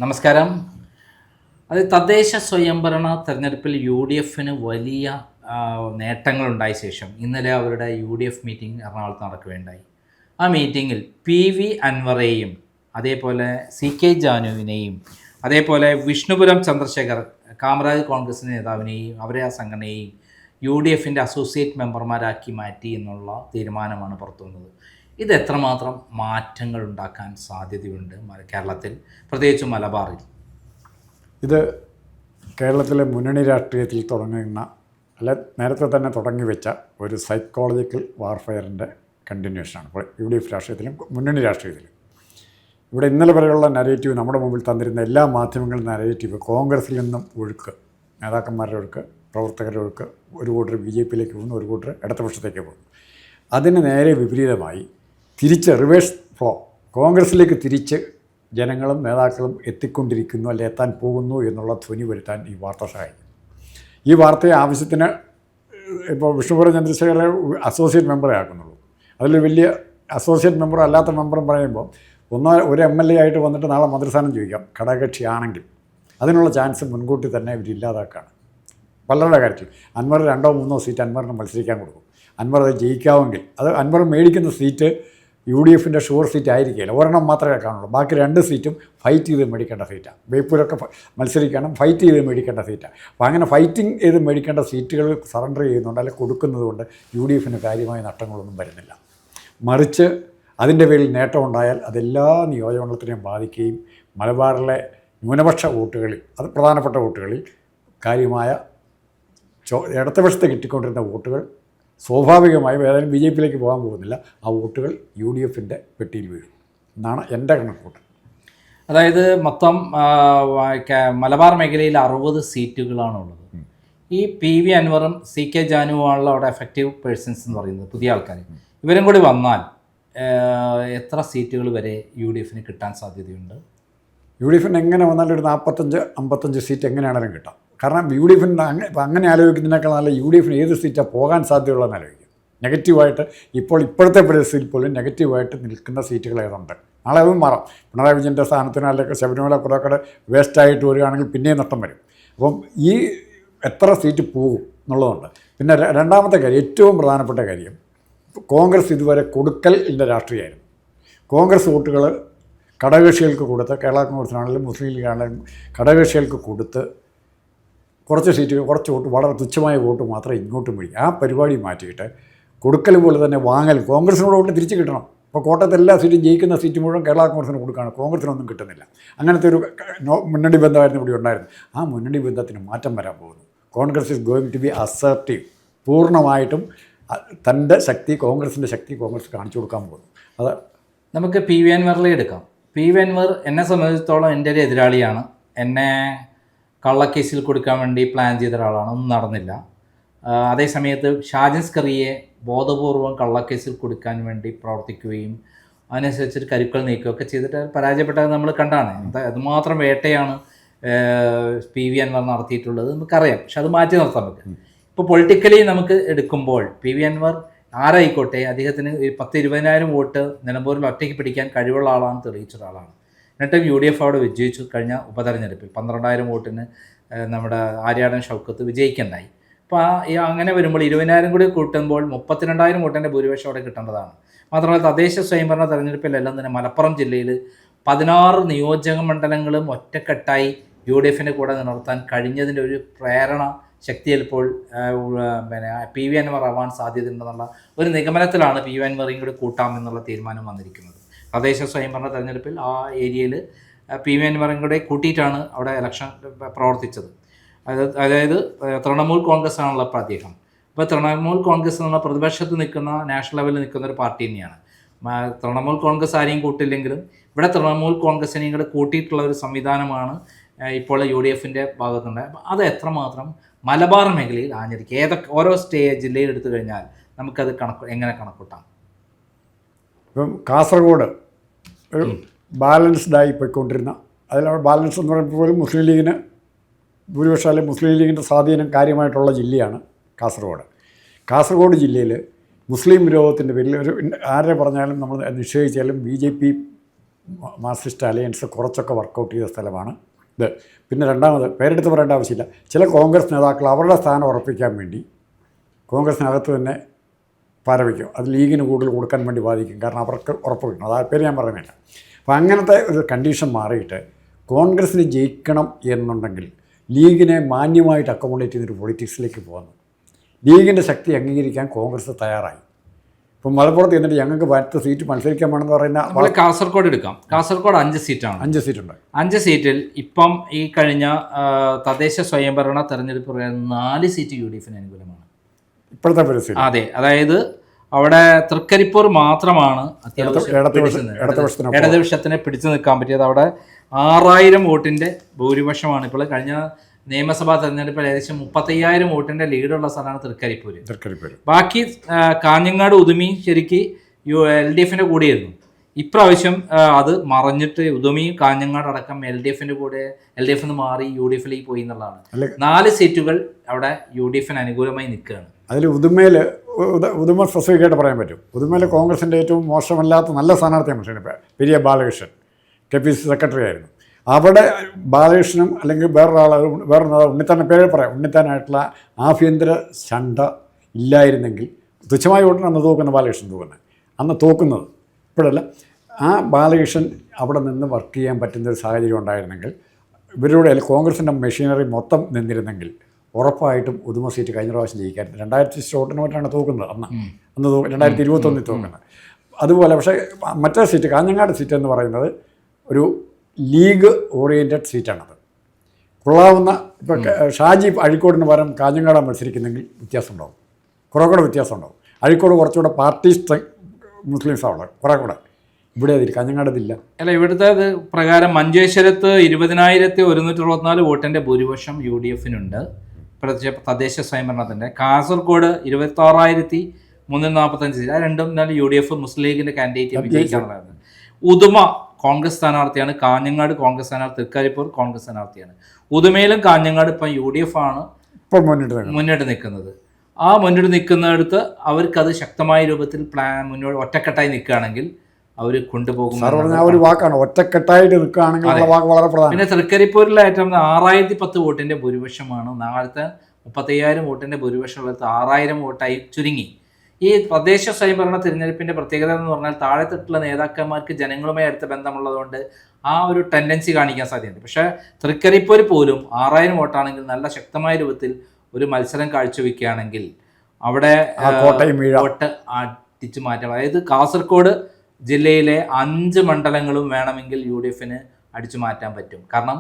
നമസ്കാരം. അത് തദ്ദേശ സ്വയംഭരണ തെരഞ്ഞെടുപ്പിൽ UDFന് വലിയ നേട്ടങ്ങളുണ്ടായ ശേഷം ഇന്നലെ അവരുടെ UDF മീറ്റിംഗ് എറണാകുളത്ത് നടക്കുകയുണ്ടായി. ആ മീറ്റിങ്ങിൽ PV അൻവറേയും അതേപോലെ CK ജാനുവിനെയും അതേപോലെ വിഷ്ണുപുരം ചന്ദ്രശേഖർ കാമരാജ് കോൺഗ്രസ് നേതാവിനെയും അവരെ ആ സംഘടനയെയും UDFൻ്റെ അസോസിയേറ്റ് മെമ്പർമാരാക്കി മാറ്റി എന്നുള്ള തീരുമാനമാണ് പുറത്തു വന്നത്. ഇത് എത്രമാത്രം മാറ്റങ്ങൾ ഉണ്ടാക്കാൻ സാധ്യതയുണ്ട് കേരളത്തിൽ, പ്രത്യേകിച്ച് മലബാറിൽ? ഇത് കേരളത്തിലെ മുന്നണി രാഷ്ട്രീയത്തിൽ തുടങ്ങുന്ന അല്ല നേരത്തെ തന്നെ തുടങ്ങി വെച്ച ഒരു സൈക്കോളജിക്കൽ വാർഫെയറിൻ്റെ കണ്ടിന്യൂഷനാണ്. ഇപ്പോൾ UDF രാഷ്ട്രീയത്തിലും മുന്നണി രാഷ്ട്രീയത്തിലും ഇവിടെ ഇന്നലെ വരെയുള്ള നരേറ്റീവ്, നമ്മുടെ മുമ്പിൽ തന്നിരുന്ന എല്ലാ മാധ്യമങ്ങളും നരേറ്റീവ് കോൺഗ്രസിൽ നിന്നും ഒഴുക്ക്, നേതാക്കന്മാരുടെ ഒഴുക്ക്, പ്രവർത്തകരുടെ ഒഴുക്ക്, ഒരു കൂട്ടർ BJPയിലേക്ക് പോകുന്നു, ഒരു കൂട്ടർ ഇടതുപക്ഷത്തേക്ക് പോകുന്നു. അതിന് നേരെ വിപരീതമായി തിരിച്ച് റിവേഴ്സ് ഫ്ലോ കോൺഗ്രസിലേക്ക് തിരിച്ച് ജനങ്ങളും നേതാക്കളും എത്തിക്കൊണ്ടിരിക്കുന്നു, അല്ലെ എത്താൻ പോകുന്നു എന്നുള്ള ധ്വനി വരുത്താൻ ഈ വാർത്ത സഹായിക്കും. ഈ വാർത്തയെ ആവശ്യത്തിന് ഇപ്പോൾ വിഷ്ണുപുരം ചന്ദ്രശേഖരെ അസോസിയേറ്റ് മെമ്പറെ ആക്കുന്നുള്ളൂ. അതിൽ വലിയ അസോസിയേറ്റ് മെമ്പറും അല്ലാത്ത മെമ്പറും പറയുമ്പോൾ ഒരു MLA ആയിട്ട് വന്നിട്ട് നാളെ മന്ത്രിസ്ഥാനം ചോദിക്കാം ഘടകകക്ഷിയാണെങ്കിൽ. അതിനുള്ള ചാൻസ് മുൻകൂട്ടി തന്നെ ഇവരില്ലാതാക്കുകയാണ് പലരുടെ കാര്യത്തിൽ. അൻവർ 2-3 സീറ്റ് അൻവറിന് മത്സരിക്കാൻ കൊടുക്കും. അൻവർ അത് ജയിക്കാമെങ്കിൽ അത് അൻവർ മേടിക്കുന്ന സീറ്റ് UDFൻ്റെ ഷുവർ സീറ്റ് ആയിരിക്കില്ല, ഒരെണ്ണം മാത്രമേ കാണുള്ളൂ. ബാക്കി 2 സീറ്റും ഫൈറ്റ് ചെയ്ത് മേടിക്കേണ്ട സീറ്റാണ്. ബേപ്പൂരൊക്കെ മത്സരിക്കണം, ഫൈറ്റ് ചെയ്ത് മേടിക്കേണ്ട സീറ്റാണ്. അപ്പോൾ അങ്ങനെ ഫൈറ്റിംഗ് ചെയ്ത് മേടിക്കേണ്ട സീറ്റുകൾ സറണ്ടർ ചെയ്യുന്നുണ്ട്, അല്ലെങ്കിൽ കൊടുക്കുന്നത് കൊണ്ട് UDFന് കാര്യമായ നഷ്ടങ്ങളൊന്നും വരുന്നില്ല. മറിച്ച് അതിൻ്റെ പേരിൽ നേട്ടമുണ്ടായാൽ അതെല്ലാ നിയോജകമണ്ഡലത്തിനെയും ബാധിക്കുകയും മലബാറിലെ ന്യൂനപക്ഷ വോട്ടുകളിൽ, അത് പ്രധാനപ്പെട്ട വോട്ടുകളിൽ കാര്യമായ ഇടതുപക്ഷത്തെ കിട്ടിക്കൊണ്ടിരുന്ന വോട്ടുകൾ സ്വാഭാവികമായും ഏതായാലും BJPയിലേക്ക് പോകാൻ പോകുന്നില്ല. ആ വോട്ടുകൾ UDFൻ്റെ പെട്ടിയിൽ വീഴും എന്നാണ് എൻ്റെ കണക്കൂട്ടൽ. അതായത് മൊത്തം മലബാർ മേഖലയിൽ 60 സീറ്റുകളാണുള്ളത്. ഈ PV അൻവറും CK ജാനുവാണല്ലോ അവിടെ എഫക്റ്റീവ് പേഴ്സൺസ് എന്ന് പറയുന്നത്, പുതിയ ആൾക്കാർ. ഇവരും കൂടി വന്നാൽ എത്ര സീറ്റുകൾ വരെ UDFന് കിട്ടാൻ സാധ്യതയുണ്ട്? UDFന് എങ്ങനെ വന്നാലും ഒരു 45-55 സീറ്റ് എങ്ങനെയാണെങ്കിലും കിട്ടാം. കാരണം UDFന് അങ്ങനെ ആലോചിക്കുന്നതിനേക്കാൾ നല്ല UDFന് ഏത് സീറ്റാണ് പോകാൻ സാധ്യതയുള്ളതെന്ന് ആലോചിക്കും. നെഗറ്റീവായിട്ട് ഇപ്പോഴത്തെ പരിസ്ഥിതിയിൽ പോലും നെഗറ്റീവായിട്ട് നിൽക്കുന്ന സീറ്റുകൾ ഏതുണ്ട്. നാളെ അതും മാറാം. പിണറായി വിജയൻ്റെ സ്ഥാനത്തിന് അല്ലെങ്കിൽ ശബരിമല കുറേക്കൂടെ വേസ്റ്റായിട്ട് വരികയാണെങ്കിൽ പിന്നെയും നഷ്ടം വരും. അപ്പം ഈ എത്ര സീറ്റ് പോകും എന്നുള്ളതുണ്ട്. പിന്നെ രണ്ടാമത്തെ കാര്യം, ഏറ്റവും പ്രധാനപ്പെട്ട കാര്യം, കോൺഗ്രസ് ഇതുവരെ കൊടുക്കലിൻ്റെ രാഷ്ട്രീയമായിരുന്നു. കോൺഗ്രസ് വോട്ടുകൾ ഘടകകക്ഷികൾക്ക് കൊടുത്ത്, കേരള കോൺഗ്രസിനാണെങ്കിലും മുസ്ലിം ലീഗാണെങ്കിലും ഘടകകക്ഷികൾക്ക് കൊടുത്ത് കുറച്ച് സീറ്റുകൾ, കുറച്ച് വോട്ട്, വളരെ തുച്ഛമായ വോട്ട് മാത്രമേ ഇങ്ങോട്ടും പിടിക്കും. ആ പരിപാടി മാറ്റിയിട്ട് കൊടുക്കൽ പോലെ തന്നെ വാങ്ങൽ, കോൺഗ്രസിനോട് വോട്ട് തിരിച്ച് കിട്ടണം. ഇപ്പോൾ കോട്ടയത്ത് എല്ലാ സീറ്റും ജയിക്കുന്ന സീറ്റ് മുഴുവൻ കേരള കോൺഗ്രസിന് കൊടുക്കുകയാണ്, കോൺഗ്രസിനൊന്നും കിട്ടുന്നില്ല. അങ്ങനത്തെ ഒരു മുന്നണി ബന്ധമായിരുന്നു ഇവിടെ ഉണ്ടായിരുന്നു. ആ മുന്നണി ബന്ധത്തിന് മാറ്റം വരാൻ പോകുന്നു. Congress is going to be assertive. പൂർണ്ണമായിട്ടും തൻ്റെ ശക്തി, കോൺഗ്രസിൻ്റെ ശക്തി കോൺഗ്രസ് കാണിച്ചു കൊടുക്കാൻ പോകുന്നു. അത് നമുക്ക് PV അൻവറിലെ എടുക്കാം. PV അൻവർ എന്നെ സംബന്ധിച്ചിടത്തോളം എൻ്റെ ഒരു എതിരാളിയാണ്. എന്നെ കള്ളക്കേസിൽ കൊടുക്കാൻ വേണ്ടി പ്ലാൻ ചെയ്ത ഒരാളാണ്, ഒന്നും നടന്നില്ല. അതേസമയത്ത് ഷാജിൻ സ്കറിയെ ബോധപൂർവം കള്ളക്കേസിൽ കൊടുക്കാൻ വേണ്ടി പ്രവർത്തിക്കുകയും അതിനനുസരിച്ചൊരു കരുക്കൾ നീക്കുകയൊക്കെ ചെയ്തിട്ട് പരാജയപ്പെട്ടത് നമ്മൾ കണ്ടാണ്. അതുമാത്രം വേട്ടയാണ് PV അൻവർ നടത്തിയിട്ടുള്ളത് നമുക്കറിയാം. പക്ഷെ അത് മാറ്റി നിർത്താൻ പറ്റും. ഇപ്പോൾ പൊളിറ്റിക്കലി നമുക്ക് എടുക്കുമ്പോൾ PV അൻവർ ആരായിക്കോട്ടെ, അദ്ദേഹത്തിന് 10-20,000 വോട്ട് നിലമ്പൂരിൽ ഒറ്റയ്ക്ക് പിടിക്കാൻ കഴിവുള്ള ആളാണെന്ന് തെളിയിച്ച ഒരാളാണ്. എന്നിട്ടും UDF അവിടെ വിജയിച്ചു. കഴിഞ്ഞ ഉപതെരഞ്ഞെടുപ്പിൽ 12,000 വോട്ടിന് നമ്മുടെ ആര്യാടൻ ഷൗക്കത്ത് വിജയിക്കണ്ടായി. അപ്പോൾ അങ്ങനെ വരുമ്പോൾ 20,000 കൂടി കൂട്ടുമ്പോൾ 32,000 വോട്ടിൻ്റെ ഭൂരിപക്ഷം അവിടെ കിട്ടേണ്ടതാണ്. മാത്രമല്ല തദ്ദേശ സ്വയംഭരണ തെരഞ്ഞെടുപ്പിലെല്ലാം തന്നെ മലപ്പുറം ജില്ലയിൽ 16 നിയോജക മണ്ഡലങ്ങളും ഒറ്റക്കെട്ടായി UDFൻ്റെ കൂടെ നിലനിർത്താൻ കഴിഞ്ഞതിൻ്റെ ഒരു പ്രേരണ ശക്തി ചിലപ്പോൾ PV അൻവർ ആവാൻ സാധ്യതയുണ്ടെന്നുള്ള ഒരു നിഗമനത്തിലാണ് PV അൻവറേയും കൂടി കൂട്ടാമെന്നുള്ള തീരുമാനം വന്നിരിക്കുന്നത്. തദ്ദേശ സ്വയംഭരണ തെരഞ്ഞെടുപ്പിൽ ആ ഏരിയയിൽ PV അൻവറേയും കൂടെ കൂട്ടിയിട്ടാണ് അവിടെ ഇലക്ഷൻ പ്രവർത്തിച്ചത്. അതായത് തൃണമൂൽ കോൺഗ്രസ് ആണല്ലോ ഇപ്പോൾ അദ്ദേഹം. അപ്പോൾ തൃണമൂൽ കോൺഗ്രസ് എന്നുള്ള പ്രതിപക്ഷത്ത് നിൽക്കുന്ന, നാഷണൽ ലെവലിൽ നിൽക്കുന്ന ഒരു പാർട്ടി തന്നെയാണ്. തൃണമൂൽ കോൺഗ്രസ് ആരെയും കൂട്ടില്ലെങ്കിലും ഇവിടെ തൃണമൂൽ കോൺഗ്രസിനെയും കൂടെ കൂട്ടിയിട്ടുള്ള ഒരു സംവിധാനമാണ് ഇപ്പോൾ UDFൻ്റെ ഭാഗത്തുണ്ട്. അപ്പോൾ അത് എത്രമാത്രം മലബാർ മേഖലയിൽ ആഞ്ഞടിക്കും? ഓരോ ജില്ലയിൽ എടുത്തു കഴിഞ്ഞാൽ നമുക്കത് എങ്ങനെ കണക്കൂട്ടാം? ഇപ്പം കാസർഗോഡ് ഒരു ബാലൻസ്ഡായി പോയിക്കൊണ്ടിരുന്ന, അതിലവിടെ ബാലൻസ് എന്ന് പറയുമ്പോൾ പോലും മുസ്ലിം ലീഗിന് ഭൂരിപക്ഷം, അല്ലെങ്കിൽ മുസ്ലിം ലീഗിൻ്റെ സ്വാധീനം കാര്യമായിട്ടുള്ള ജില്ലയാണ് കാസർഗോഡ്. കാസർഗോഡ് ജില്ലയിൽ മുസ്ലിം വിരോധത്തിൻ്റെ പേരിൽ ആരെ പറഞ്ഞാലും നമ്മൾ നിഷേധിച്ചാലും BJP മാർക്സിസ്റ്റ് അലയൻസ് കുറച്ചൊക്കെ വർക്കൗട്ട് ചെയ്ത സ്ഥലമാണ് ഇത്. പിന്നെ രണ്ടാമത് പേരെടുത്ത് പറയേണ്ട ആവശ്യമില്ല, ചില കോൺഗ്രസ് നേതാക്കൾ അവരുടെ സ്ഥാനം ഉറപ്പിക്കാൻ വേണ്ടി കോൺഗ്രസിനകത്ത് തന്നെ പാരവയ്ക്കും, അത് ലീഗിന് കൂടുതൽ കൊടുക്കാൻ വേണ്ടി ബാധിക്കും, കാരണം അവർക്ക് ഉറപ്പ് കിട്ടണം. അത് ആ പേര് ഞാൻ പറയുന്നില്ല. അപ്പോൾ അങ്ങനത്തെ ഒരു കണ്ടീഷൻ മാറിയിട്ട് കോൺഗ്രസ്സിന് ജയിക്കണം എന്നുണ്ടെങ്കിൽ ലീഗിനെ മാന്യമായിട്ട് അക്കോമഡേറ്റ് ചെയ്തൊരു പൊളിറ്റിക്സിലേക്ക് പോകുന്നു. ലീഗിൻ്റെ ശക്തി അംഗീകരിക്കാൻ കോൺഗ്രസ് തയ്യാറായി. ഇപ്പം മലപ്പുറത്ത് എന്നിട്ട് ഞങ്ങൾക്ക് 10 സീറ്റ് മത്സരിക്കാൻ വേണമെന്ന് പറയുന്ന നമ്മൾ കാസർഗോഡ് എടുക്കാം. കാസർഗോഡ് 5 സീറ്റാണ്. 5 സീറ്റുണ്ട്. 5 സീറ്റിൽ ഇപ്പം ഈ കഴിഞ്ഞ തദ്ദേശ സ്വയംഭരണ തെരഞ്ഞെടുപ്പ് പ്രകാരം 4 സീറ്റ് UDFന് അനുകൂലമാണ് ഇപ്പോഴത്തെ പരിസ്ഥിതി. അതെ, അതായത് അവിടെ തൃക്കരിപ്പൂർ മാത്രമാണ് അത്യാവശ്യം ഇടതുപക്ഷത്തിനെ പിടിച്ചു നിൽക്കാൻ പറ്റിയത്. അവിടെ 6000 വോട്ടിന്റെ ഭൂരിപക്ഷമാണ്. ഇപ്പോൾ കഴിഞ്ഞ നിയമസഭാ തെരഞ്ഞെടുപ്പിൽ ഏകദേശം 35,000 വോട്ടിന്റെ ലീഡുള്ള സ്ഥലമാണ് തൃക്കരിപ്പൂര്. ബാക്കി കാഞ്ഞങ്ങാട് ഉദുമി ശരിക്ക് LDFന്റെ കൂടെയായിരുന്നു. ഇപ്രാവശ്യം അത് മറഞ്ഞിട്ട് ഉദുമി കാഞ്ഞങ്ങാട് അടക്കം LDFന്റെ കൂടെ LDF മാറി UDFിലേക്ക് പോയി എന്നുള്ളതാണ്. 4 സീറ്റുകൾ അവിടെ UDFന് അനുകൂലമായി നിൽക്കുകയാണ്. അതിൽ ഉദുമ സ്പെസിഫിക്കായിട്ട് പറയാൻ പറ്റും. ഉദുമയിൽ കോൺഗ്രസിൻ്റെ ഏറ്റവും മോശമല്ലാത്ത നല്ല സ്ഥാനാർത്ഥിയാണ് പെരിയ ബാലകൃഷ്ണൻ, KPCC സെക്രട്ടറി ആയിരുന്നു. അവിടെ ബാലകൃഷ്ണനും അല്ലെങ്കിൽ വേറെ ഉണ്ണിത്താൻ്റെ പേര് പറയാം, ഉണ്ണിത്താനായിട്ടുള്ള ആഭ്യന്തര ശണ്ട ഇല്ലായിരുന്നെങ്കിൽ തുച്ഛമായ വോട്ടിന് അന്ന് തോക്കുന്ന ബാലകൃഷ്ണൻ അന്ന് തോക്കുന്നത് ഇപ്പോഴല്ല. ആ ബാലകൃഷ്ണൻ അവിടെ നിന്ന് വർക്ക് ചെയ്യാൻ പറ്റുന്നൊരു സാഹചര്യം ഉണ്ടായിരുന്നെങ്കിൽ, ഇവരുടെ കോൺഗ്രസിൻ്റെ മെഷീനറി മൊത്തം നിന്നിരുന്നെങ്കിൽ ഉറപ്പായിട്ടും ഉദുമ സീറ്റ് കഴിഞ്ഞ പ്രാവശ്യം ജയിക്കായിരുന്നു. 2000 വോട്ടിന് മറ്റാണ് തോക്കുന്നത് അന്ന് 2021 തോക്കുന്നത്. അതുപോലെ പക്ഷേ മറ്റേ സീറ്റ് കാഞ്ഞങ്ങാട് സീറ്റ് എന്ന് പറയുന്നത് ഒരു ലീഗ് ഓറിയൻറ്റഡ് സീറ്റാണത്. കൊള്ളാവുന്ന ഇപ്പോൾ ഷാജി അഴീക്കോടിന് പകരം കാഞ്ഞങ്ങാട് മത്സരിക്കുന്നെങ്കിൽ വ്യത്യാസം ഉണ്ടാവും, കുറേ കൂടെ വ്യത്യാസം ഉണ്ടാവും. അഴീക്കോട് കുറച്ചുകൂടെ പാർട്ടി മുസ്ലിംസാണ് കുറേ കൂടെ. ഇവിടെ അതിൽ കാഞ്ഞങ്ങാടതില്ല. അല്ല, ഇവിടുത്തെ പ്രകാരം മഞ്ചേശ്വരത്ത് 20,164 വോട്ടിൻ്റെ ഭൂരിപക്ഷം UDFനുണ്ട് തദ്ദേശ സ്വയംഭരണത്തിൻ്റെ. കാസർഗോഡ് 26,345 സീറ്റ്. അത് രണ്ടും UDF മുസ്ലിം ലീഗിൻ്റെ കാൻഡിഡേറ്റ് വിജയിക്കാനുള്ളതാണ്. ഉദുമ കോൺഗ്രസ് സ്ഥാനാർത്ഥിയാണ്, കാഞ്ഞങ്ങാട് കോൺഗ്രസ് സ്ഥാനാർത്ഥി, തൃക്കരിപ്പൂർ കോൺഗ്രസ് സ്ഥാനാർത്ഥിയാണ്. ഉദുമയിലും കാഞ്ഞങ്ങാട് ഇപ്പം UDF ആണ് ഇപ്പോൾ മുന്നിട്ട് നിൽക്കുന്നത്. ആ മുന്നിട്ട് നിൽക്കുന്നിടത്ത് അവർക്കത് ശക്തമായ രൂപത്തിൽ മുന്നോട്ട് ഒറ്റക്കെട്ടായി നിൽക്കുകയാണെങ്കിൽ അവർ കൊണ്ടുപോകും. ഒരു വാക്കാണ് ഒറ്റക്കെട്ടായിട്ട് നിൽക്കുകയാണെങ്കിൽ വളരെ പ്രധാനം. പിന്നെ തൃക്കരിപ്പൂരിലെ ഏറ്റവും 6,010 വോട്ടിന്റെ ഭൂരിപക്ഷമാണ്. നാളത്തെ 35,000 വോട്ടിന്റെ ഭൂരിപക്ഷമുള്ളത് 6,000 വോട്ടായി ചുരുങ്ങി. ഈ തദ്ദേശ സ്വയംഭരണ തിരഞ്ഞെടുപ്പിന്റെ പ്രത്യേകത എന്ന് പറഞ്ഞാൽ താഴെത്തട്ടുള്ള നേതാക്കന്മാർക്ക് ജനങ്ങളുമായി അടുത്ത ബന്ധമുള്ളതുകൊണ്ട് ആ ഒരു ടെൻഡൻസി കാണിക്കാൻ സാധ്യതയുണ്ട്. പക്ഷേ തൃക്കരിപ്പൂർ പോലും 6,000 വോട്ടാണെങ്കിൽ നല്ല ശക്തമായ രൂപത്തിൽ ഒരു മത്സരം കാഴ്ചവെക്കുകയാണെങ്കിൽ അവിടെ വോട്ട് അടിച്ചു മാറ്റാം. അതായത് കാസർഗോഡ് ജില്ലയിലെ 5 മണ്ഡലങ്ങളും വേണമെങ്കിൽ UDFന് അടിച്ചു മാറ്റാൻ പറ്റും. കാരണം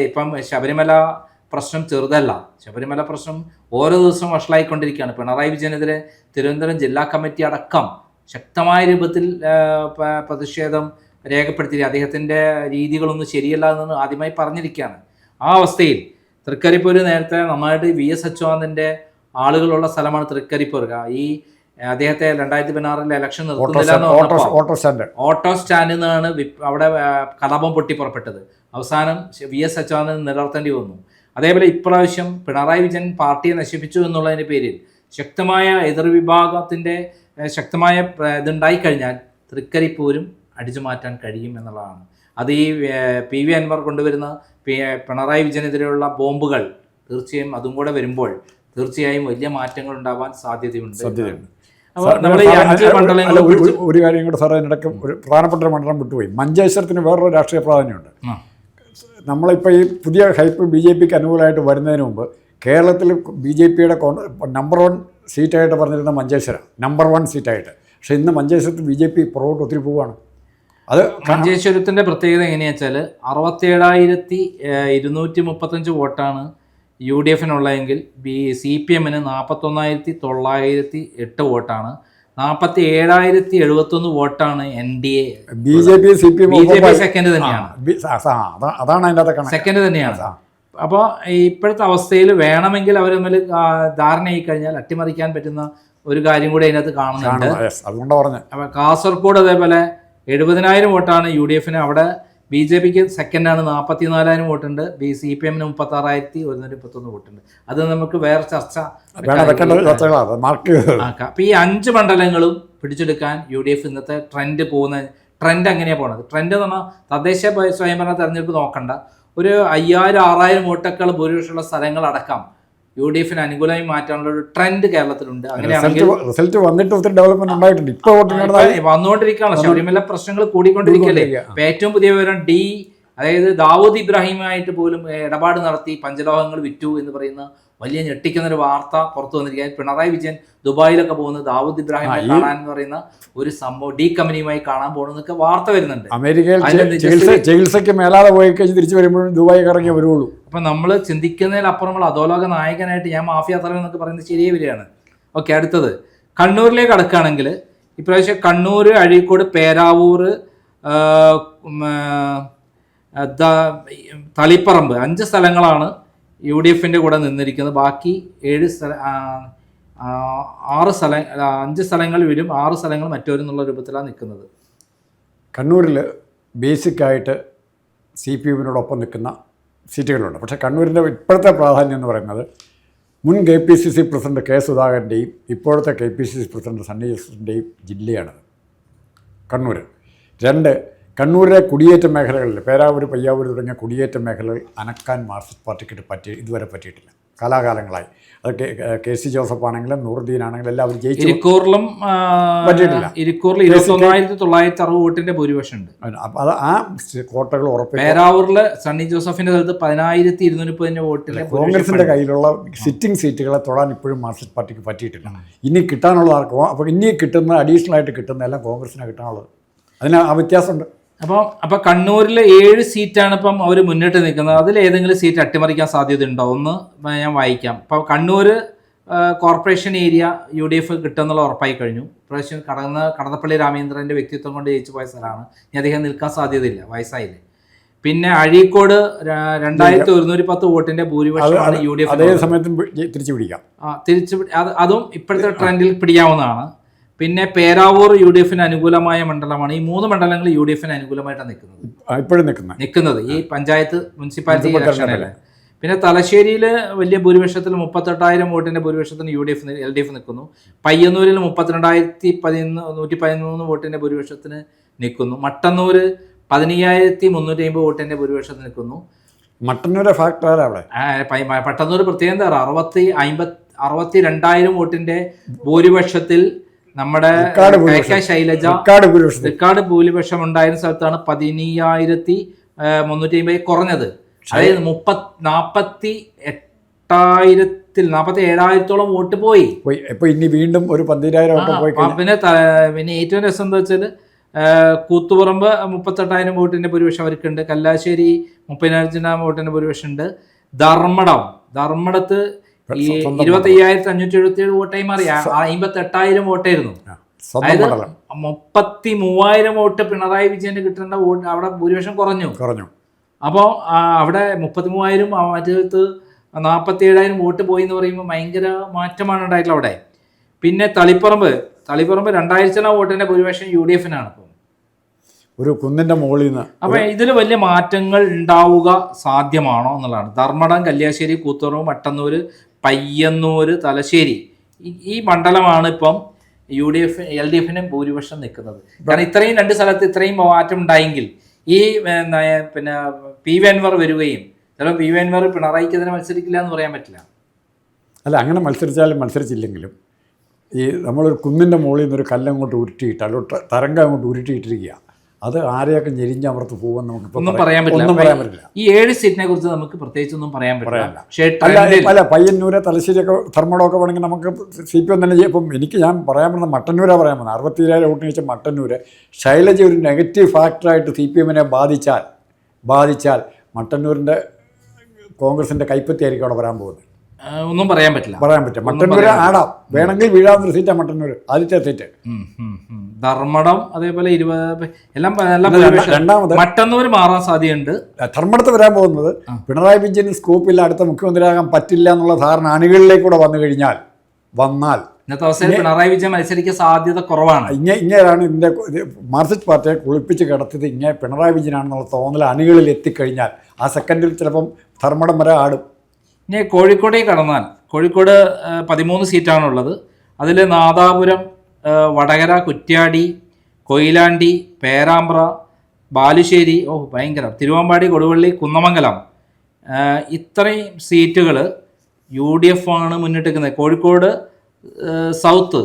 ഇപ്പം ശബരിമല പ്രശ്നം ചെറുതല്ല. ശബരിമല പ്രശ്നം ഓരോ ദിവസവും വഷളായിക്കൊണ്ടിരിക്കുകയാണ്. പിണറായി വിജയനെതിരെ തിരുവനന്തപുരം ജില്ലാ കമ്മിറ്റി അടക്കം ശക്തമായ രൂപത്തിൽ പ്രതിഷേധം രേഖപ്പെടുത്തി. അദ്ദേഹത്തിൻ്റെ രീതികളൊന്നും ശരിയല്ല എന്ന് ആദ്യമായി പറഞ്ഞിരിക്കുകയാണ്. ആ അവസ്ഥയിൽ തൃക്കരിപ്പൂർ നേരത്തെ നന്നായിട്ട് VS അച്യുതാനന്ദൻ്റെ ആളുകളുള്ള സ്ഥലമാണ് തൃക്കരിപ്പൂർ. ഈ അദ്ദേഹത്തെ 2016 ഇലക്ഷൻ നിർത്തുന്നില്ല എന്ന് പറഞ്ഞപ്പോൾ ഓട്ടോ സ്റ്റാൻഡിൽ നിന്നാണ് അവിടെ കലാപം പൊട്ടിപ്പുറപ്പെട്ടത്. അവസാനം VS അച്യുതാനന്ദൻ നിലനിർത്തേണ്ടി വന്നു. അതേപോലെ ഇപ്രാവശ്യം പിണറായി വിജയൻ പാർട്ടിയെ നശിപ്പിച്ചു എന്നുള്ളതിൻ്റെ പേരിൽ ശക്തമായ എതിർവിഭാഗത്തിൻ്റെ ശക്തമായ ഇതുണ്ടായിക്കഴിഞ്ഞാൽ തൃക്കരിപ്പൂരും അടിച്ചു മാറ്റാൻ കഴിയും എന്നുള്ളതാണ്. അത് ഈ PV അൻവർ കൊണ്ടുവരുന്ന പിണറായി വിജയനെതിരെയുള്ള ബോംബുകൾ തീർച്ചയായും അതും കൂടെ വരുമ്പോൾ തീർച്ചയായും വലിയ മാറ്റങ്ങൾ ഉണ്ടാവാൻ സാധ്യതയുണ്ട്. നമ്മൾ ഈ 5 മണ്ഡലങ്ങൾ ഒരു കാര്യം കൂടെ സാറേ, ഇതിനിടയ്ക്ക് ഒരു പ്രധാനപ്പെട്ട ഒരു മണ്ഡലം വിട്ടുപോയി. മഞ്ചേശ്വരത്തിന് വേറൊരു രാഷ്ട്രീയ പ്രാധാന്യമുണ്ട്. നമ്മളിപ്പോൾ ഈ പുതിയ ഹൈപ്പ് BJPക്ക് അനുകൂലമായിട്ട് വരുന്നതിന് മുമ്പ് കേരളത്തിൽ BJPയുടെ നമ്പർ 1 സീറ്റായിട്ട് പറഞ്ഞിരുന്ന മഞ്ചേശ്വരം നമ്പർ 1 സീറ്റായിട്ട്. പക്ഷേ ഇന്ന് മഞ്ചേശ്വരത്ത് BJP പുറകോട്ട് ഒത്തിരി പോവുകയാണ്. അത് മഞ്ചേശ്വരത്തിൻ്റെ പ്രത്യേകത എങ്ങനെയാണെന്ന് വെച്ചാൽ 67,235 വോട്ടാണ് UDFനുള്ളതെങ്കിൽ CPMന് 41,908 വോട്ടാണ്. 47,071 വോട്ടാണ് NDA. BJP സെക്കൻഡ് തന്നെയാണ്. അതാണ് അതിൻ്റെ സെക്കൻഡ് തന്നെയാണ്. അപ്പോൾ ഇപ്പോഴത്തെ അവസ്ഥയിൽ വേണമെങ്കിൽ അവർ തമ്മിൽ ധാരണയായി കഴിഞ്ഞാൽ അട്ടിമറിക്കാൻ പറ്റുന്ന ഒരു കാര്യം കൂടി അതിനകത്ത് കാണുന്നുണ്ട്. അതുകൊണ്ടാണ് പറഞ്ഞത്. അപ്പോൾ കാസർഗോഡ് അതേപോലെ 70,000 വോട്ടാണ് UDFന്. അവിടെ BJPക്ക് സെക്കൻഡാണ്, 44,000 വോട്ടുണ്ട്. CPMന് 36,131 വോട്ടുണ്ട്. അത് നമുക്ക് വേറെ ചർച്ച. അപ്പോൾ ഈ 5 മണ്ഡലങ്ങളും പിടിച്ചെടുക്കാൻ UDF ഇന്നത്തെ ട്രെൻഡ് പോകുന്ന ട്രെൻഡ് എങ്ങനെയാണ് പോണത്. ട്രെൻഡ് എന്ന് പറഞ്ഞാൽ തദ്ദേശ സ്വയംഭരണ തെരഞ്ഞെടുപ്പ് നോക്കണ്ട, ഒരു 5000-6000 വോട്ടേക്കാൾ ഭൂരിപക്ഷമുള്ള സ്ഥലങ്ങളടക്കം UDF അനുകൂലമായി മാറ്റാനുള്ള ഒരു ട്രെൻഡ് കേരളത്തിലുണ്ട്. അങ്ങനെയാണെങ്കിൽ റിസൾട്ട് വന്നിട്ട് ഒത്തിരി ഡെവലപ്മെന്റ് ഉണ്ടായിട്ടുണ്ട്. ഇപ്പൊ വന്നുകൊണ്ടിരിക്കുകയാണ്. ശബരിമല പ്രശ്നങ്ങൾ കൂടിക്കൊണ്ടിരിക്കുകയല്ലേ. ഏറ്റവും പുതിയ വിവരം അതായത് ദാവൂദ് ഇബ്രാഹിമായിട്ട് പോലും ഇടപാട് നടത്തി പഞ്ചലോഹങ്ങൾ വിറ്റു എന്ന് പറയുന്ന വലിയ ഞെട്ടിക്കുന്ന ഒരു വാർത്ത പുറത്തു വന്നിരിക്കുക. പിണറായി വിജയൻ ദുബായിലൊക്കെ പോകുന്നത് ദാവൂദ് ഇബ്രാഹിമിനെ കാണാൻ എന്ന് പറയുന്ന ഒരു സംഭവം, ഡി കമ്പനിയുമായി കാണാൻ പോകുന്നതൊക്കെ വാർത്ത വരുന്നുണ്ട്. അമേരിക്കയിൽ ചികിത്സയ്ക്ക് മേലാതെ പോയി കഴിഞ്ഞ് തിരിച്ചു വരുമ്പോഴും ദുബായി ഇറങ്ങിയേ വരുള്ളൂ. അപ്പൊ നമ്മൾ ചിന്തിക്കുന്നതിലപ്പുറമുള്ള അധോലോക നായകനായിട്ട് ഞാൻ മാഫിയ തലവൻ എന്നൊക്കെ പറയുന്നത് ശരിയേ വരികയാണ്. ഓക്കെ, അടുത്തത് കണ്ണൂരിലേക്ക് കടക്കുകയാണെങ്കിൽ ഇപ്രാവശ്യം കണ്ണൂർ, അഴീക്കോട്, പേരാവൂർ, തളിപ്പറമ്പ് 5 സ്ഥലങ്ങളാണ് UDF കൂടെ നിന്നിരിക്കുന്നത്. ബാക്കി 5 സ്ഥലങ്ങൾ ഇവരും 6 സ്ഥലങ്ങൾ മറ്റവരും എന്നുള്ള രൂപത്തിലാണ് നിൽക്കുന്നത്. കണ്ണൂരിൽ ബേസിക്കായിട്ട് CPM-നോടൊപ്പം നിൽക്കുന്ന സീറ്റുകളുണ്ട്. പക്ഷേ കണ്ണൂരിൻ്റെ ഇപ്പോഴത്തെ പ്രാധാന്യം എന്ന് പറയുന്നത് മുൻ KPCC പ്രസിഡന്റ് K. സുധാകരൻ്റെയും ഇപ്പോഴത്തെ KPCC പ്രസിഡന്റ് സണ്ണി ജോസഫിൻ്റെയും ജില്ലയാണത് കണ്ണൂർ. 2, കണ്ണൂരിലെ കുടിയേറ്റ മേഖലകളിൽ പേരാവൂർ, പയ്യാവൂർ തുടങ്ങിയ കുടിയേറ്റ മേഖലകൾ അനക്കാൻ മാർക്സിസ്റ്റ് പാർട്ടിക്ക് ഇതുവരെ പറ്റിയിട്ടില്ല. കാലാകാലങ്ങളായി അത് KC ജോസഫ് ആണെങ്കിലും നൂറുദ്ദീൻ ആണെങ്കിലും എല്ലാവരും ജയിച്ചു. പറ്റിയിട്ടില്ല. ഇരിക്കൂറിൽ 21,960 വോട്ടിന്റെ ഭൂരിപക്ഷം ഉണ്ട്. അത് ആ കോട്ടകൾ ഉറപ്പിക്കും. പേരാവൂരിൽ സണ്ണി ജോസഫിന്റെ സ്ഥലത്ത് 10,230 വോട്ടിൽ കോൺഗ്രസിന്റെ കയ്യിലുള്ള സിറ്റിംഗ് സീറ്റുകളെ തൊടാൻ ഇപ്പോഴും മാർക്സിസ്റ്റ് പാർട്ടിക്ക് പറ്റിയിട്ടില്ല. ഇനി കിട്ടാനുള്ള ആർക്കോ അപ്പോൾ ഇനി കിട്ടുന്ന അഡീഷണൽ ആയിട്ട് കിട്ടുന്ന എല്ലാം കോൺഗ്രസിനാണ് കിട്ടാനുള്ളത്. അതിന് ആ വ്യത്യാസമുണ്ട്. അപ്പോൾ കണ്ണൂരിൽ 7 സീറ്റാണ് ഇപ്പം അവർ മുന്നിട്ട് നിൽക്കുന്നത്. അതിൽ ഏതെങ്കിലും സീറ്റ് അട്ടിമറിക്കാൻ സാധ്യതയുണ്ടോ? ഒന്ന് ഞാൻ വായിക്കാം. ഇപ്പോൾ കണ്ണൂർ കോർപ്പറേഷൻ ഏരിയ UDF കിട്ടുമെന്നുള്ള ഉറപ്പായി കഴിഞ്ഞു. പ്രാവശ്യം കടന്നപ്പള്ളി രാമേന്ദ്രൻ്റെ വ്യക്തിത്വം കൊണ്ട് ജയിച്ചു പോയ സ്ഥലമാണ്. ഇനി അദ്ദേഹം നിൽക്കാൻ സാധ്യതയില്ല, വയസ്സായില്ലേ. പിന്നെ അഴീക്കോട് 2110 വോട്ടിന്റെ ഭൂരിപക്ഷമാണ് UDF. അതേ സമയത്തും തിരിച്ചു പിടിക്കാം. അതും ഇപ്പോഴത്തെ ട്രെൻഡിൽ പിടിക്കാവുന്നതാണ്. പിന്നെ പേരാവൂർ UDF അനുകൂലമായ മണ്ഡലമാണ്. ഈ 3 മണ്ഡലങ്ങൾ UDF അനുകൂലമായിട്ടാണ് നിൽക്കുന്നത് ഈ പഞ്ചായത്ത് മുനിസിപ്പാലിറ്റി ഇലക്ഷനില്. പിന്നെ തലശ്ശേരിയിൽ വലിയ ഭൂരിപക്ഷത്തിൽ 38,000 വോട്ടിന്റെ ഭൂരിപക്ഷത്തിന് LDF നിൽക്കുന്നു. പയ്യന്നൂരിൽ 32,113 വോട്ടിന്റെ ഭൂരിപക്ഷത്തിന് നിൽക്കുന്നു. മട്ടന്നൂർ 15,350 വോട്ടിന്റെ ഭൂരിപക്ഷത്തിന് നിൽക്കുന്നു. മട്ടന്നൂരെ ഫാക്ടർ അവിടെ പട്ടന്നൂർ പ്രത്യേകം 62,000 വോട്ടിന്റെ ഭൂരിപക്ഷത്തിൽ നമ്മുടെ ശൈലജ റിക്കാർഡ് ഭൂരിപക്ഷം ഉണ്ടായിരുന്ന സ്ഥലത്താണ് 15,350 കുറഞ്ഞത്. അതായത് 47,000 വോട്ട് പോയി. ഇനി വീണ്ടും ഒരു 15,000 പോയി. പിന്നെ ഏറ്റവും രസം എന്താ വെച്ചാൽ കൂത്തുപറമ്പ് 38,000 വോട്ടിന്റെ ഭൂരിപക്ഷം അവർക്കുണ്ട്. കല്ലാശ്ശേരി 30,000 വോട്ടിന്റെ ഭൂരിപക്ഷം ഉണ്ട്. ധർമ്മടത്ത് 25,577 വോട്ടായി മാറി. 58,000 വോട്ടായിരുന്നു. അതായത് 33,000 വോട്ട് പിണറായി വിജയന് കിട്ടേണ്ട വോട്ട് അവിടെ ഭൂരിപക്ഷം കുറഞ്ഞു. അപ്പോൾ അവിടെ 33,000 മറ്റേത് 47,000 വോട്ട് പോയി എന്ന് പറയുമ്പോൾ ഭയങ്കര മാറ്റമാണ് ഉണ്ടായിട്ടുള്ളത് അവിടെ. പിന്നെ തളിപ്പറമ്പ് 2,000 വോട്ടിന്റെ ഭൂരിപക്ഷം UDF-നാണ്. ഇപ്പോൾ ഒരു കുന്നിന്റെ മുകളിൽ നിന്ന്. അപ്പൊ ഇതിൽ വലിയ മാറ്റങ്ങൾ ഉണ്ടാവുക സാധ്യമാണോ എന്നുള്ളതാണ്. ധർമ്മടം, കല്യാശ്ശേരി, കൂത്തുപറമ്പ്, മട്ടന്നൂര്, പയ്യന്നൂര്, തലശ്ശേരി ഈ മണ്ഡലമാണ് ഇപ്പം LDF ഭൂരിപക്ഷം നിൽക്കുന്നത്. കാരണം ഇത്രയും 2 സ്ഥലത്ത് ഇത്രയും മാറ്റം ഉണ്ടായെങ്കിൽ ഈ പിന്നെ PV അൻവർ വരികയും ചിലപ്പോൾ PV അൻവർ പിണറായിക്കെതിരെ മത്സരിക്കില്ല എന്ന് പറയാൻ പറ്റില്ല. അല്ല, അങ്ങനെ മത്സരിച്ചാലും മത്സരിച്ചില്ലെങ്കിലും ഈ നമ്മളൊരു കുന്നിൻ്റെ മുകളിൽ നിന്നൊരു കല്ലങ്ങോട്ട് ഉരുട്ടിയിട്ട് അല്ലെങ്കിൽ തരംഗം അങ്ങോട്ട് ഉരുട്ടിയിട്ടിരിക്കുക, അത് ആരെയൊക്കെ ഞെരിഞ്ഞമർത്ത് പോകുമെന്ന് നമുക്ക് ഒന്നും പറയാൻ പറ്റില്ല. ഈ 7 സീറ്റിനെ കുറിച്ച് നമുക്ക് പ്രത്യേകിച്ച് ഒന്നും പറയാൻ പറ്റില്ല. അല്ല, പയ്യന്നൂര്, തലശ്ശേരിയൊക്കെ ധർമ്മടമൊക്കെ വേണമെങ്കിൽ നമുക്ക് CPM തന്നെ ചെയ്യും. ഇപ്പം ഞാൻ പറയാൻ പറ്റുന്ന മട്ടന്നൂരാണ് പറയാൻ പോകുന്നത്. 67,000 വോട്ടിന് വെച്ചാൽ മട്ടന്നൂര് ശൈലജ ഒരു നെഗറ്റീവ് ഫാക്ടറായിട്ട് CPM-നെ ബാധിച്ചാൽ മട്ടന്നൂരിൻ്റെ കോൺഗ്രസിൻ്റെ കൈപ്പത്തിയായിരിക്കും അവിടെ വരാൻ പോകുന്നത്. ഒന്നും പറയാൻ പറ്റില്ല. മട്ടന്നൂര് ആടാം, വേണമെങ്കിൽ വീഴാവുന്ന സീറ്റാണ് മട്ടന്നൂര്, ആദ്യത്തെ സീറ്റ്. ധർമ്മടം അതേപോലെ 20 എല്ലാം മട്ടന്നൂര് മാറാൻ സാധ്യതയുണ്ട്. ധർമ്മടത്ത് വരാൻ പോകുന്നത് പിണറായി വിജയന് സ്കോപ്പില്ല, അടുത്ത മുഖ്യമന്ത്രിയാകാൻ പറ്റില്ല എന്നുള്ള ധാരണ അണികളിലേക്കൂടെ വന്നാൽ ഇന്നത്തെ അവസ്ഥയിൽ പിണറായി വിജയൻ മത്സരിക്കാൻ സാധ്യത കുറവാണ്. ഇങ്ങനെയാണ് ഇതിൻ്റെ മാർക്സിസ്റ്റ് പാർട്ടിയെ കുളിപ്പിച്ച് കിടത്തിയത്. ഇങ്ങനെ പിണറായി വിജയനാണെന്നുള്ള തോന്നൽ അണികളിൽ എത്തിക്കഴിഞ്ഞാൽ ആ സെക്കൻഡിൽ ചിലപ്പം ധർമ്മടം വരെ ആടും. ഇനി കോഴിക്കോടേക്ക് കടന്നാൽ കോഴിക്കോട് 13 സീറ്റാണുള്ളത്. അതിൽ നാദാപുരം, വടകര, കുറ്റ്യാടി, കൊയിലാണ്ടി, പേരാമ്പ്ര, ബാലുശ്ശേരി, ഭയങ്കര, തിരുവമ്പാടി, കൊടുവള്ളി, കുന്നമംഗലം, ഇത്രയും സീറ്റുകൾ UDF ആണ് മുന്നിട്ട് നിൽക്കുന്നത്. കോഴിക്കോട് സൗത്ത്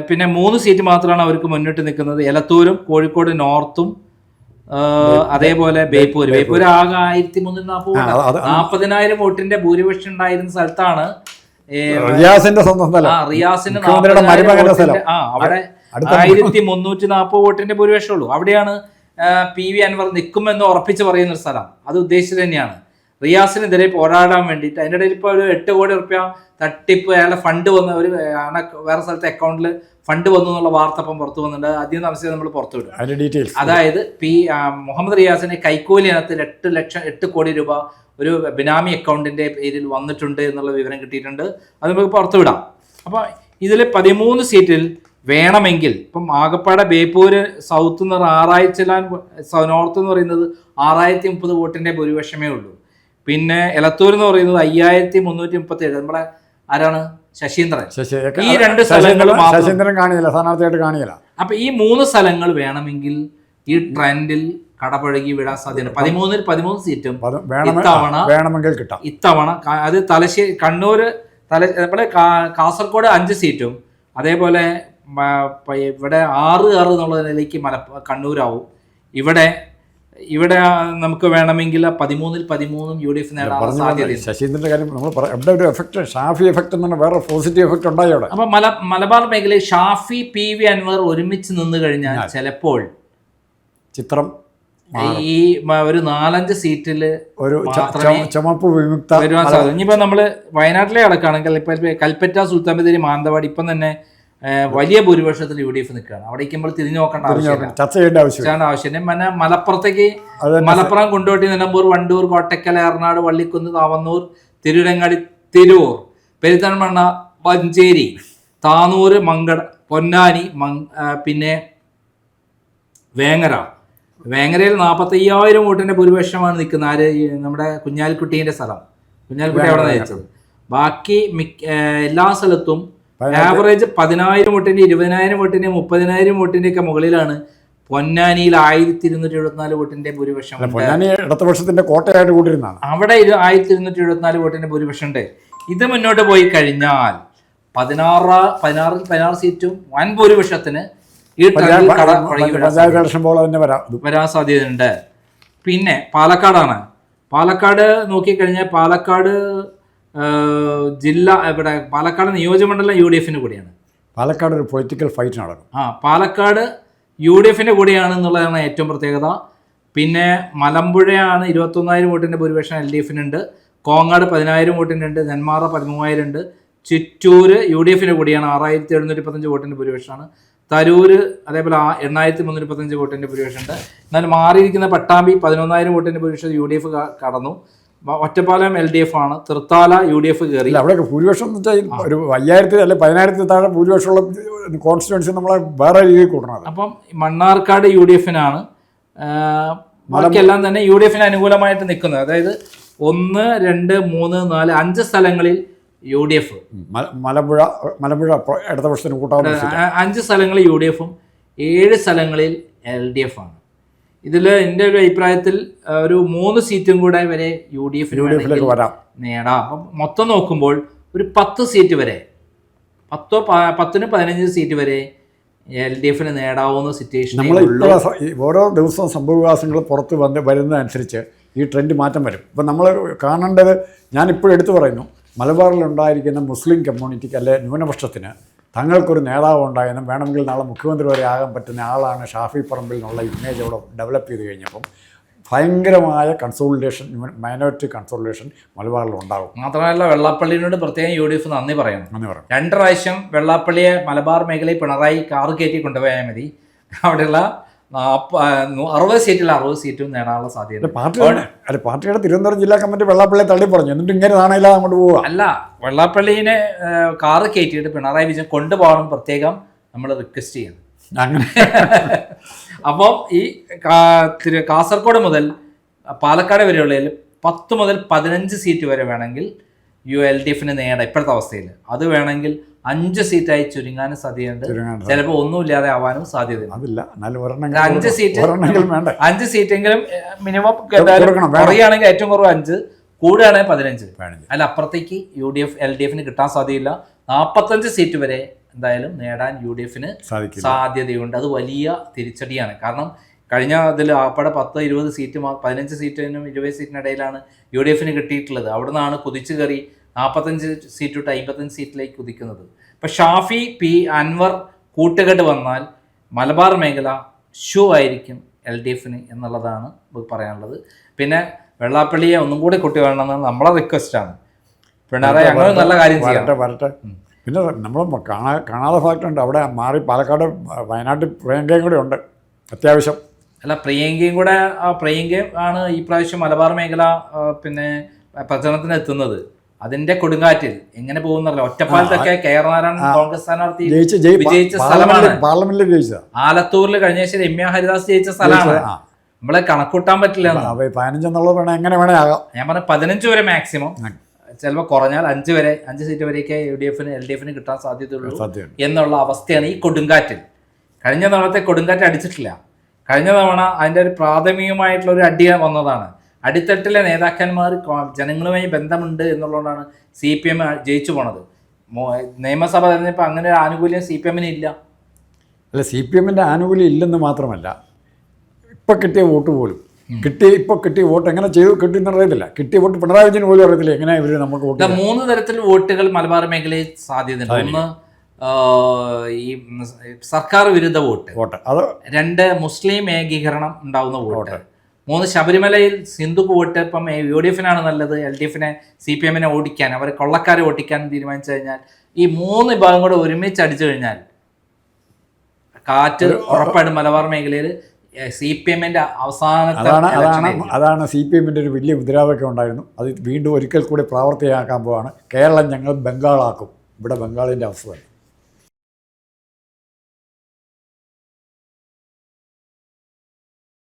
പിന്നെ 3 സീറ്റ് മാത്രമാണ് അവർക്ക് മുന്നിട്ട് നിൽക്കുന്നത്. എലത്തൂരും കോഴിക്കോട് നോർത്തും അതേപോലെ ബേപ്പൂര് ആകെ 1340 40,000 വോട്ടിന്റെ ഭൂരിപക്ഷം ഉണ്ടായിരുന്ന സ്ഥലത്താണ് റിയാസിന്റെ സ്വന്തം സ്ഥലം. റിയാസിന് അവിടെ 1340 വോട്ടിന്റെ ഭൂരിപക്ഷം ഉള്ളൂ. അവിടെയാണ് PV അൻവർ നിൽക്കുമെന്ന് ഉറപ്പിച്ച് പറയുന്ന ഒരു സ്ഥലം. അത് ഉദ്ദേശിച്ചത് തന്നെയാണ് റിയാസിനെതിരെ പോരാടാൻ വേണ്ടിയിട്ട്. അതിൻ്റെ ഇടയിൽ ഇപ്പോൾ ഒരു 8 കോടി റുപ്യ തട്ടിപ്പ്, അയാളെ ഫണ്ട് വന്ന ഒരു വേറെ സ്ഥലത്തെ അക്കൗണ്ടിൽ ഫണ്ട് വന്നു എന്നുള്ള വാർത്ത ഇപ്പം പുറത്തു വന്നിട്ടുണ്ട്. ആദ്യം താമസിച്ച് നമ്മൾ പുറത്തു വിടും. അതായത് മുഹമ്മദ് റിയാസിന് കൈക്കൂലി ഇനത്തിൽ 8 കോടി രൂപ ഒരു ബിനാമി അക്കൗണ്ടിന്റെ പേരിൽ വന്നിട്ടുണ്ട് എന്നുള്ള വിവരം കിട്ടിയിട്ടുണ്ട്. അത് നമുക്ക് പുറത്തു വിടാം. അപ്പോൾ ഇതിൽ 13 സീറ്റിൽ വേണമെങ്കിൽ ഇപ്പം ആകപ്പാടെ ബേപ്പൂര് സൗത്ത് എന്ന് പറഞ്ഞാൽ നോർത്ത് എന്ന് പറയുന്നത് 6030 വോട്ടിന്റെ ഭൂരിപക്ഷമേ ഉള്ളൂ. പിന്നെ എലത്തൂർ എന്ന് പറയുന്നത് 5337. നമ്മളെ ആരാണ്? ശശീന്ദ്രൻ. ഈ 2 സ്ഥലങ്ങളും കാണില്ല. അപ്പൊ ഈ 3 സ്ഥലങ്ങൾ വേണമെങ്കിൽ ഈ ട്രെൻഡിൽ കടപഴകി വിടാൻ സാധ്യത. 13 സീറ്റും ഇത്തവണ അത് തലശ്ശേരി, കണ്ണൂര്, നമ്മുടെ കാസർഗോഡ് 5 സീറ്റും, അതേപോലെ ഇവിടെ 6 എന്നുള്ള നിലയ്ക്ക് കണ്ണൂരാവും. ഇവിടെ നമുക്ക് വേണമെങ്കിൽ 13 UDF നേടാൻ സാധ്യത. ശശീന്ദ്രന്റെ കാര്യം നമ്മൾ ഒരു എഫക്ട്, ഷാഫി എഫക്ട് എന്ന് പറഞ്ഞാൽ വേറെ പോസിറ്റീവ് എഫക്ട് ഉണ്ടായി അവിടെ. അപ്പൊ മലബാർ മേഖലയിൽ ഷാഫി PV അൻവർ ഒരുമിച്ച് നിന്ന് കഴിഞ്ഞാൽ ചിലപ്പോൾ ചിത്രം ഈ ഒരു 4-5 സീറ്റിൽ ഒരു ചുമപ്പ് വിമുക്ത വരുവാൻ സാധ്യത. ഇനിയിപ്പോ നമ്മള് വയനാട്ടിലെ അടക്കാണെങ്കിൽ ഇപ്പൊ കൽപ്പറ്റ, സുൽത്താൻ ബത്തേരി, മാനന്തവാടി ഇപ്പം തന്നെ വലിയ ഭൂരിപക്ഷത്തിൽ UDF നിൽക്കുകയാണ്. അവിടെ ഇരിക്കുമ്പോൾ തിരിഞ്ഞു നോക്കേണ്ട ആവശ്യമില്ല. മലപ്പുറത്തേക്ക് മലപ്പുറം, കുണ്ടോട്ടി, നിലമ്പൂർ, വണ്ടൂർ, കോട്ടക്കൽ, എറണാട്, വള്ളിക്കുന്ന്, താവന്നൂർ, തിരുരങ്ങാടി, തിരൂർ, പെരിന്തൽമണ്ണ, മഞ്ചേരി, താനൂർ, മങ്കട, പൊന്നാനി, പിന്നെ വേങ്ങരയിൽ 45,000 വോട്ടിന്റെ ഭൂരിപക്ഷമാണ് നിൽക്കുന്നത്. ആര്? നമ്മുടെ കുഞ്ഞാലിക്കുട്ടീൻ്റെ സ്ഥലം. കുഞ്ഞാലിക്കുട്ടി അവിടെ നയിച്ചത്. ബാക്കി എല്ലാ സ്ഥലത്തും ആവറേജ് 10,000 വോട്ടിന്റെ, 20,000 വോട്ടിന്റെ, 30,000 വോട്ടിന്റെ ഒക്കെ മുകളിലാണ്. പൊന്നാനിയിൽ 1274 വോട്ടിന്റെ ഭൂരിപക്ഷം. ഇടതുപക്ഷത്തിന്റെ കോട്ടയായിട്ട് കൂട്ടിരുന്നതാണ്. അവിടെ 1274 വോട്ടിന്റെ ഭൂരിപക്ഷം ഉണ്ട്. ഇത് മുന്നോട്ട് പോയി കഴിഞ്ഞാൽ 16 സീറ്റും വൻ ഭൂരിപക്ഷത്തിന് ഈ വരാൻ സാധ്യതയുണ്ട്. പിന്നെ പാലക്കാടാണ്. പാലക്കാട് നോക്കിക്കഴിഞ്ഞാൽ പാലക്കാട് ജില്ല, ഇവിടെ പാലക്കാട് നിയോജകമണ്ഡലം UDF കൂടിയാണ്. പാലക്കാട് ഒരു പൊളിറ്റിക്കൽ ഫൈറ്റ് നടക്കും. പാലക്കാട് UDF കൂടിയാണ് എന്നുള്ളതാണ് ഏറ്റവും പ്രത്യേകത. പിന്നെ മലമ്പുഴയാണ് 21,000 വോട്ടിന്റെ ഭൂരിപക്ഷം LDF ഉണ്ട്. കോങ്ങാട് 10,000 വോട്ടിൻ്റെ ഉണ്ട്. നെന്മാറ 13,000 ഉണ്ട്. ചിറ്റൂര് UDF കൂടിയാണ്, 6,725 വോട്ടിന്റെ ഭൂരിപക്ഷമാണ്. തരൂര് അതേപോലെ 8,335 വോട്ടിന്റെ ഭൂരിപക്ഷം ഉണ്ട്. എന്നാൽ മാറിയിരിക്കുന്ന പട്ടാമ്പി 11,000 വോട്ടിന്റെ ഭൂരിപക്ഷം UDF കടന്നു. ഒറ്റപ്പാലം LDF ആണ്. തൃത്താല UDF കയറി. അവിടെ ഭൂരിപക്ഷം എന്ന് വെച്ചാൽ ഒരു 5,000 അല്ലെ 10,000 താഴെ ഭൂരിപക്ഷമുള്ള കോൺസ്റ്റിറ്റ്യുവൻസി നമ്മളെ വേറെ രീതിയിൽ കൂട്ടണം. അപ്പം മണ്ണാർക്കാട് UDF ബാക്കിയെല്ലാം തന്നെ UDF അനുകൂലമായിട്ട് നിൽക്കുന്നത്. അതായത് 1, 2, 3, 4, 5 സ്ഥലങ്ങളിൽ UDF, മലമ്പുഴ ഇടതുപക്ഷത്തിന് കൂട്ടാവുന്ന 5 സ്ഥലങ്ങളിൽ UDF-ഉം 7 സ്ഥലങ്ങളിൽ LDF ആണ്. ഇതിൽ എൻ്റെ ഒരു അഭിപ്രായത്തിൽ ഒരു 3 സീറ്റും കൂടെ വരെ UDF നേടാം. അപ്പം മൊത്തം നോക്കുമ്പോൾ ഒരു 10 സീറ്റ് വരെ, 10-15 സീറ്റ് വരെ LDF നേടാവുന്ന സിറ്റുവേഷൻ. ഓരോ ദിവസവും സംഭവവികാസങ്ങൾ പുറത്ത് വരുന്നതനുസരിച്ച് ഈ ട്രെൻഡ് മാറ്റം വരും. ഇപ്പം നമ്മൾ കാണേണ്ടത്, ഞാനിപ്പോഴും എടുത്തു പറയുന്നു, മലബാറിലുണ്ടായിരിക്കുന്ന മുസ്ലിം കമ്മ്യൂണിറ്റിക്ക് അല്ലെ ന്യൂനപക്ഷത്തിന് തങ്ങൾക്കൊരു നേതാവ് ഉണ്ടായെന്നും വേണമെങ്കിൽ നാളെ മുഖ്യമന്ത്രി വരെ ആകാൻ പറ്റുന്ന ആളാണ് ഷാഫി പറമ്പിൽ എന്നുള്ള ഇമേജ് അവിടെ ഡെവലപ്പ് ചെയ്ത് കഴിഞ്ഞപ്പം ഭയങ്കരമായ കൺസോളിഡേഷൻ, മൈനോറിറ്റി കൺസോളിഡേഷൻ മലബാറിൽ ഉണ്ടാകും. മാത്രമല്ല വെള്ളാപ്പള്ളിയോട് പ്രത്യേകം UDF നന്ദി പറയണം. 2 പ്രാവശ്യം വെള്ളാപ്പള്ളിയെ മലബാർ മേഖലയിൽ പിണറായി കാറ് കയറ്റി കൊണ്ടുപോയാൽ മതി. അവിടെയുള്ള 60 സീറ്റിൽ 60 സീറ്റും നേടാനുള്ള സാധ്യത. പാർട്ടിയുടെ തിരുവനന്തപുരം ജില്ലാ കമ്മിറ്റി വെള്ളാപ്പള്ളിയെ തള്ളി പറഞ്ഞു, എന്നിട്ട് ഇങ്ങനെ നാണയില്ലാതെ അങ്ങോട്ട് പോവുക. അല്ല, വെള്ളാപ്പള്ളിനെ കാറ് കയറ്റിയിട്ട് പിണറായി വിജയൻ കൊണ്ടുപോകണം പ്രത്യേകം നമ്മൾ റിക്വസ്റ്റ് ചെയ്യണം. അങ്ങനെ അപ്പോൾ ഈ കാസർഗോഡ് മുതൽ പാലക്കാട് വരെയുള്ളതിൽ 10 മുതൽ 15 സീറ്റ് വരെ വേണമെങ്കിൽ LDF നേടാം ഇപ്പോഴത്തെ അവസ്ഥയിൽ. അത് വേണമെങ്കിൽ 5 സീറ്റായി ചുരുങ്ങാനും സാധ്യതയുണ്ട്. ചിലപ്പോൾ ഒന്നുമില്ലാതെ ആവാനും സാധ്യതയുണ്ട്. അതില്ല, എന്നാലും 5 സീറ്റ്, വേണ്ടേ? 5 സീറ്റെങ്കിലും മിനിമം കുറയുകയാണെങ്കിൽ ഏറ്റവും കുറവ് 5, കൂടുകയാണെങ്കിൽ 15. അതിൽ അപ്പുറത്തേക്ക് UDF LDFന് കിട്ടാൻ സാധ്യതയില്ല. 45 സീറ്റ് വരെ എന്തായാലും നേടാൻ UDFന് സാധ്യതയുണ്ട്. അത് വലിയ തിരിച്ചടിയാണ്. കാരണം കഴിഞ്ഞ ഇതിൽ ആപ്പടെ 10-20 സീറ്റ് 15 സീറ്റിനും 20 സീറ്റിനിടയിലാണ് UDFന് കിട്ടിയിട്ടുള്ളത്. അവിടെ നിന്നാണ് കുതിച്ചു കയറി 45 സീറ്റ് തൊട്ട് 55 സീറ്റിലേക്ക് കുതിക്കുന്നത്. ഇപ്പം ഷാഫി P അൻവർ കൂട്ടുകെട്ട് വന്നാൽ മലബാർ മേഖല ഷൂ ആയിരിക്കും LDFന് എന്നുള്ളതാണ് പറയാനുള്ളത്. പിന്നെ വെള്ളാപ്പള്ളിയെ ഒന്നും കൂടി കുട്ടി വേണമെന്നാണ് നമ്മളെ റിക്വസ്റ്റാണ്. പിണറായി അങ്ങനെ നല്ല കാര്യം വരട്ടെ. പിന്നെ നമ്മൾ കാണാതെ ഫാക്റ്റുണ്ട്, അവിടെ മാറി പാലക്കാട് വയനാട്ടിൽ പ്രിയങ്കയും കൂടെ ഉണ്ട് അത്യാവശ്യം. അല്ല, പ്രിയങ്കയും കൂടെ, പ്രിയങ്കയും ആണ് ഈ പ്രാവശ്യം മലബാർ മേഖല പിന്നെ പ്രചരണത്തിന് എത്തുന്നത്. അതിന്റെ കൊടുങ്കാറ്റിൽ എങ്ങനെ പോകുന്നല്ലോ. ഒറ്റപ്പാലത്തൊക്കെ KR നാരായണൻ കോൺഗ്രസ് സ്ഥാനാർത്ഥി വിജയിച്ച സ്ഥലമാണ്. പാർലമെന്റിൽ ജയിച്ചത്. ആലത്തൂരിൽ കഴിഞ്ഞ ശേഷം രമ്യ ഹരിദാസ് ജയിച്ച സ്ഥലമാണ്. നമ്മളെ കണക്കൂട്ടാൻ പറ്റില്ല. 15 എന്നുള്ളത് വേണം, എങ്ങനെ വേണേ ആകാം. ഞാൻ പറഞ്ഞ 15 വരെ മാക്സിമം, ചിലപ്പോൾ കുറഞ്ഞാൽ 5 സീറ്റ് വരെയൊക്കെ UDFന് LDFന് കിട്ടാൻ സാധ്യതയുള്ളൂ എന്നുള്ള അവസ്ഥയാണ് ഈ കൊടുങ്കാറ്റിൽ. കഴിഞ്ഞ തവണത്തെ കൊടുങ്കാറ്റ് അടിച്ചിട്ടില്ല. കഴിഞ്ഞ തവണ അതിൻ്റെ ഒരു പ്രാഥമികമായിട്ടുള്ള ഒരു അടി വന്നതാണ്. അടിത്തട്ടിലെ നേതാക്കന്മാർ ജനങ്ങളുമായി ബന്ധമുണ്ട് എന്നുള്ളതുകൊണ്ടാണ് CPM ജയിച്ചു പോണത്. നിയമസഭ തെരഞ്ഞെടുപ്പ് അങ്ങനെ ഒരു ആനുകൂല്യം CPMന് ഇല്ല. അല്ല, CPMൻ്റെ ആനുകൂല്യം ഇല്ലെന്ന് മാത്രമല്ല, ഇപ്പം കിട്ടിയ വോട്ട് പോലും ഇപ്പോൾ കിട്ടിയ വോട്ട് എങ്ങനെ കിട്ടിയെന്ന് അറിയത്തില്ല. കിട്ടിയ വോട്ട് പിണറായി വിജയൻ പോലും അറിയത്തില്ല എങ്ങനെ ഇവർ നമുക്ക് വോട്ട്. 3 തരത്തിൽ വോട്ടുകൾ മലബാർ മേഖലയിൽ സാധ്യതയുണ്ട്. ഒന്ന് ഈ സർക്കാർ വിരുദ്ധ വോട്ട്, 2 മുസ്ലിം ഏകീകരണം ഉണ്ടാവുന്ന വോട്ട്, 3 ശബരിമലയിൽ ഹിന്ദുക്ക് വോട്ട്. ഇപ്പം UDFനാണ് നല്ലത് LDFനെ CPMനെ ഓടിക്കാൻ, അവരെ കൊള്ളക്കാരെ ഓടിക്കാൻ തീരുമാനിച്ചു കഴിഞ്ഞാൽ ഈ 3 വിഭാഗം കൂടെ ഒരുമിച്ച് അടിച്ചു കഴിഞ്ഞാൽ കാറ്റ് ഉറപ്പായിട്ടും മലബാർ മേഖലയിൽ CPMന്റെ അവസാനത്തെ. അതാണ് CPMന്റെ ഒരു വലിയ മുദ്രാവാക്യം ഉണ്ടായിരുന്നു. അത് വീണ്ടും ഒരിക്കൽ കൂടി പ്രാവർത്തികമാക്കാൻ പോവാണ്. കേരളം ഞങ്ങൾ ബംഗാളാക്കും. ഇവിടെ ബംഗാളിൻ്റെ അവസ്ഥ.